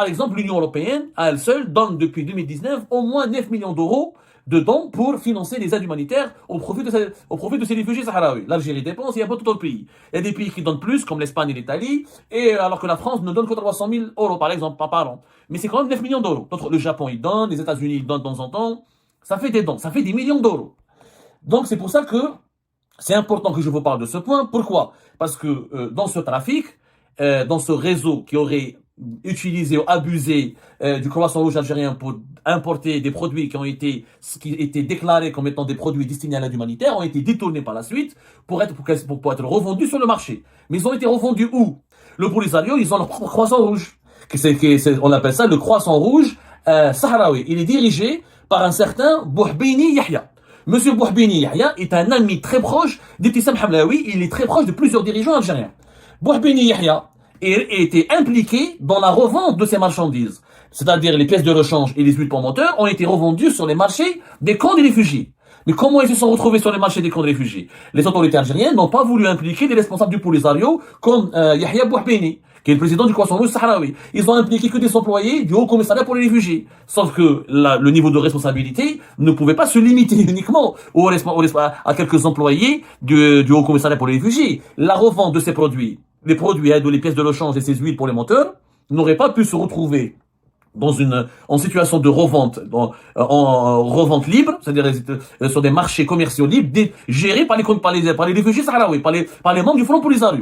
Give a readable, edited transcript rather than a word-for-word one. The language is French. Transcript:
Par exemple, l'Union européenne, à elle seule, donne depuis 2019 au moins 9 millions d'euros de dons pour financer les aides humanitaires au profit de ces réfugiés sahraouis. L'Algérie dépense, il y a pas d'autres pays. Il y a des pays qui donnent plus, comme l'Espagne et l'Italie, et alors que la France ne donne que 300 000 euros, par exemple, par an. Mais c'est quand même 9 millions d'euros. Le Japon, il donne, les États-Unis, ils donnent de temps en temps. Ça fait des dons, ça fait des millions d'euros. Donc c'est pour ça que c'est important que je vous parle de ce point. Pourquoi? Parce que dans ce trafic, dans ce réseau qui aurait utilisé ou abusé du croissant rouge algérien pour importer des produits qui étaient déclarés comme étant des produits destinés à l'aide humanitaire, ont été détournés par la suite pour être revendus sur le marché. Mais ils ont été revendus où? Le Polisario, ils ont leur propre croissant rouge. On appelle ça le croissant rouge sahraoui. Il est dirigé par un certain Bouhbini Yahya. Monsieur Bouhbini Yahya est un ami très proche d'Ibtissam Hamlaoui. Il est très proche de plusieurs dirigeants algériens. Bouhbini Yahya était impliqué dans la revente de ces marchandises. C'est-à-dire les pièces de rechange et les huiles pour moteurs ont été revendues sur les marchés des camps des réfugiés. Mais comment ils se sont retrouvés sur les marchés des camps de réfugiés? Les autorités algériennes n'ont pas voulu impliquer les responsables du Polisario comme Yahya Bouhbini, qui est le président du Croissant Rouge sahraoui. Ils ont impliqué que des employés du Haut Commissariat pour les réfugiés. Sauf que le niveau de responsabilité ne pouvait pas se limiter uniquement à quelques employés du Haut Commissariat pour les réfugiés. La revente de ces produits, les produits les pièces de rechange et ces huiles pour les moteurs, n'auraient pas pu se retrouver en situation de revente, en revente libre, c'est-à-dire sur des marchés commerciaux libres, gérés par les réfugiés sahraouis, par les membres du Front Polisario.